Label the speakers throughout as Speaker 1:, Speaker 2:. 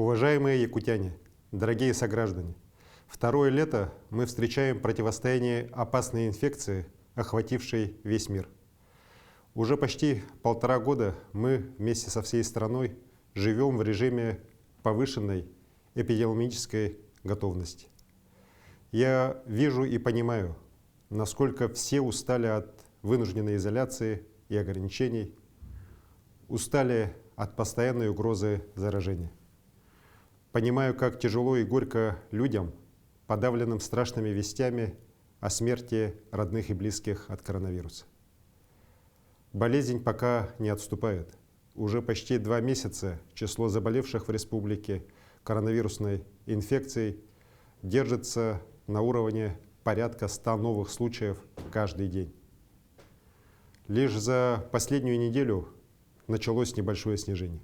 Speaker 1: Уважаемые якутяне, дорогие сограждане, второе лето мы встречаем противостояние опасной инфекции, охватившей весь мир. Уже почти 1,5 года мы вместе со всей страной живем в режиме повышенной эпидемиологической готовности. Я вижу и понимаю, насколько все устали от вынужденной изоляции и ограничений, устали от постоянной угрозы заражения. Понимаю, как тяжело и горько людям, подавленным страшными вестями о смерти родных и близких от коронавируса. Болезнь пока не отступает. Уже почти 2 месяца число заболевших в республике коронавирусной инфекцией держится на уровне порядка 100 новых случаев каждый день. Лишь за последнюю неделю началось небольшое снижение.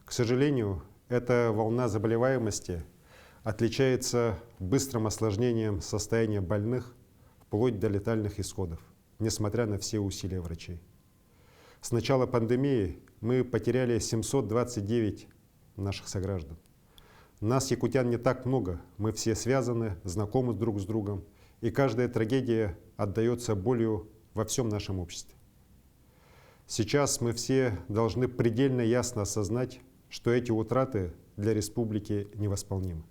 Speaker 1: К сожалению, эта волна заболеваемости отличается быстрым осложнением состояния больных вплоть до летальных исходов, несмотря на все усилия врачей. С начала пандемии мы потеряли 729 наших сограждан. Нас, якутян, не так много, мы все связаны, знакомы друг с другом, и каждая трагедия отдается болью во всем нашем обществе. Сейчас мы все должны предельно ясно осознать, что эти утраты для республики невосполнимы.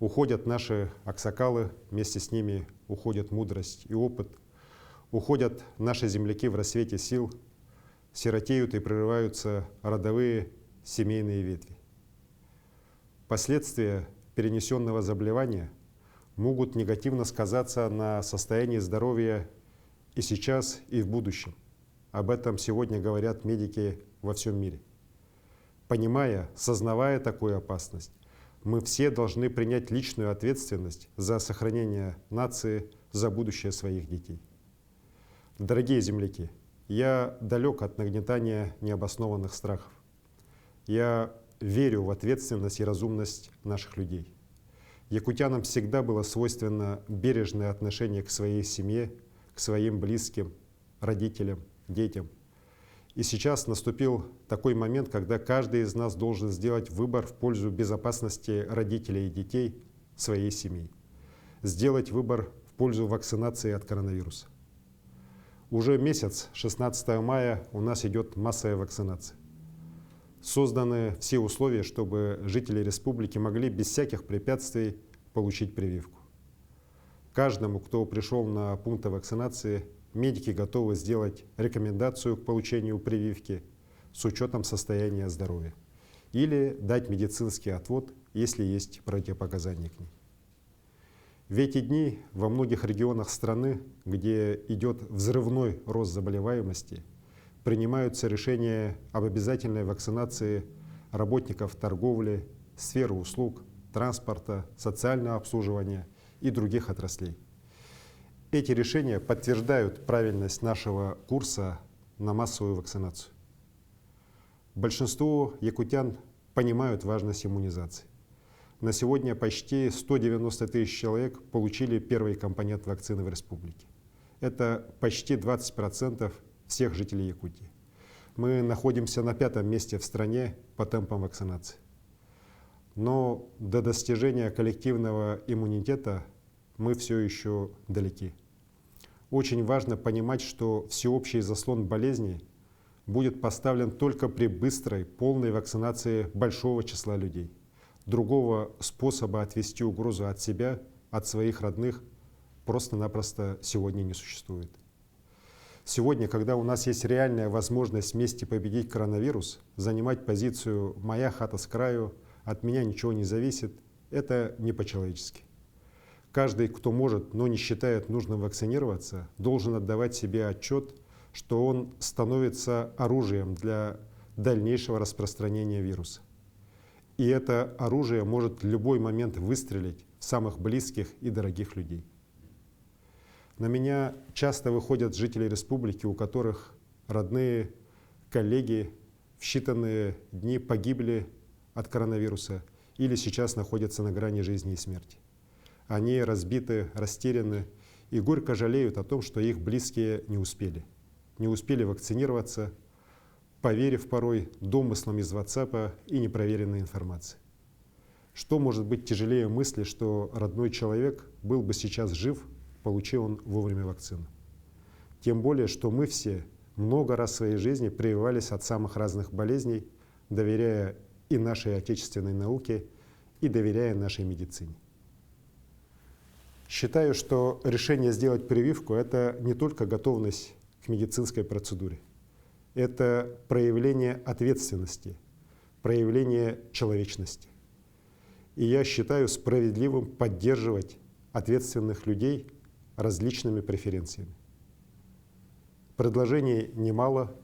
Speaker 1: Уходят наши аксакалы, вместе с ними уходят мудрость и опыт, уходят наши земляки в рассвете сил, сиротеют и прерываются родовые семейные ветви. Последствия перенесенного заболевания могут негативно сказаться на состоянии здоровья и сейчас, и в будущем. Об этом сегодня говорят медики во всем мире. Понимая, сознавая такую опасность, мы все должны принять личную ответственность за сохранение нации, за будущее своих детей. Дорогие земляки, я далек от нагнетания необоснованных страхов. Я верю в ответственность и разумность наших людей. Якутянам всегда было свойственно бережное отношение к своей семье, к своим близким, родителям, детям. И сейчас наступил такой момент, когда каждый из нас должен сделать выбор в пользу безопасности родителей и детей своей семьи. Сделать выбор в пользу вакцинации от коронавируса. Уже месяц, 16 мая, у нас идет массовая вакцинация. Созданы все условия, чтобы жители республики могли без всяких препятствий получить прививку. Каждому, кто пришел на пункты вакцинации, медики готовы сделать рекомендацию к получению прививки с учетом состояния здоровья или дать медицинский отвод, если есть противопоказания к ней. В эти дни во многих регионах страны, где идет взрывной рост заболеваемости, принимаются решения об обязательной вакцинации работников торговли, сферы услуг, транспорта, социального обслуживания и других отраслей. Эти решения подтверждают правильность нашего курса на массовую вакцинацию. Большинство якутян понимают важность иммунизации. На сегодня почти 190 тысяч человек получили первый компонент вакцины в республике. Это почти 20% всех жителей Якутии. Мы находимся на 5-м месте в стране по темпам вакцинации. Но до достижения коллективного иммунитета мы все еще далеки. Очень важно понимать, что всеобщий заслон болезни будет поставлен только при быстрой, полной вакцинации большого числа людей. Другого способа отвести угрозу от себя, от своих родных, просто-напросто сегодня не существует. Сегодня, когда у нас есть реальная возможность вместе победить коронавирус, занимать позицию «моя хата с краю», «от меня ничего не зависит», это не по-человечески. Каждый, кто может, но не считает нужным вакцинироваться, должен отдавать себе отчет, что он становится оружием для дальнейшего распространения вируса. И это оружие может в любой момент выстрелить в самых близких и дорогих людей. На меня часто выходят жители республики, у которых родные, коллеги в считанные дни погибли от коронавируса или сейчас находятся на грани жизни и смерти. Они разбиты, растеряны и горько жалеют о том, что их близкие не успели вакцинироваться, поверив порой домыслам из WhatsApp и непроверенной информации. Что может быть тяжелее мысли, что родной человек был бы сейчас жив, получил он вовремя вакцину? Тем более, что мы все много раз в своей жизни прививались от самых разных болезней, доверяя и нашей отечественной науке, и доверяя нашей медицине. Считаю, что решение сделать прививку – это не только готовность к медицинской процедуре. Это проявление ответственности, проявление человечности. И я считаю справедливым поддерживать ответственных людей различными преференциями. Предложений немало,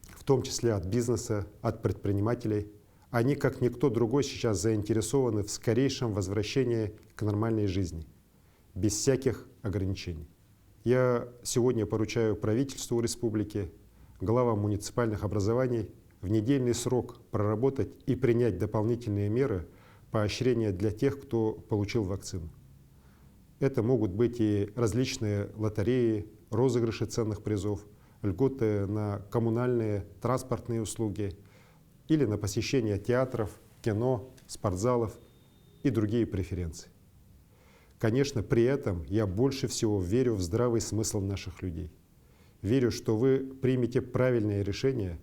Speaker 1: в том числе от бизнеса, от предпринимателей. Они, как никто другой, сейчас заинтересованы в скорейшем возвращении к нормальной жизни, без всяких ограничений. Я сегодня поручаю правительству республики, главам муниципальных образований в недельный срок проработать и принять дополнительные меры поощрения для тех, кто получил вакцину. Это могут быть и различные лотереи, розыгрыши ценных призов, льготы на коммунальные, транспортные услуги или на посещение театров, кино, спортзалов и другие преференции. Конечно, при этом я больше всего верю в здравый смысл наших людей. Верю, что вы примете правильное решение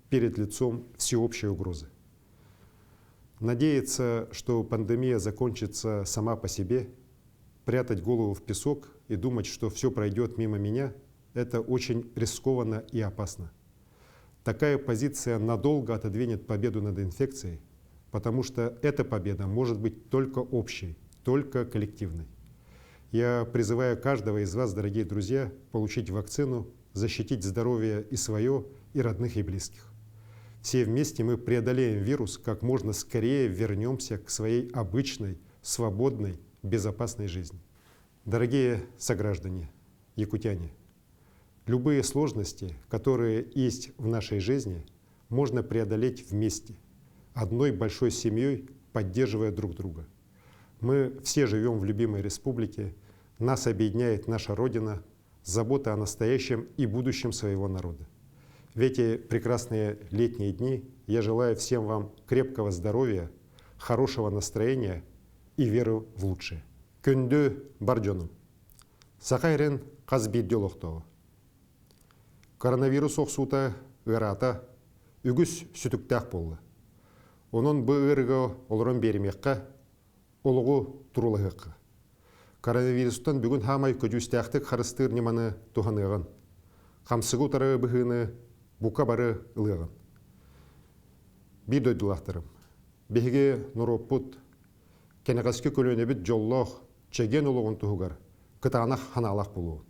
Speaker 1: перед лицом всеобщей угрозы. Надеяться, что пандемия закончится сама по себе, прятать голову в песок и думать, что все пройдет мимо меня, это очень рискованно и опасно. Такая позиция надолго отодвинет победу над инфекцией, потому что эта победа может быть только общей, только коллективной. Я призываю каждого из вас, дорогие друзья, получить вакцину, защитить здоровье и свое, и родных, и близких. Все вместе мы преодолеем вирус, как можно скорее вернемся к своей обычной, свободной, безопасной жизни. Дорогие сограждане, якутяне, любые сложности, которые есть в нашей жизни, можно преодолеть вместе, одной большой семьей, поддерживая друг друга. Мы все живем в любимой республике, нас объединяет наша Родина, забота о настоящем и будущем своего народа. В эти прекрасные летние дни я желаю всем вам крепкого здоровья, хорошего настроения и веры в лучшее. Күнді бар жоным. Сақайрен қаз бедделоқтығы. Коронавирус оқсута ұрата үгіс сүтіктәқ болды. Оның бұл ұрығы олырын бермеққа, олығы тұрулығыққа. Коронавирустан бүгін хамай көдюстәқтік қарыстыр неманы туғанығын. Қамсығу тары бұғыны бука бары ылығын. Bir дойдылақтырым. Беге нұроппұт, кәнеғаскі көлөне біт жоллоқ, чеген олығын тұғығар, кытағанақ ханалақ болуын.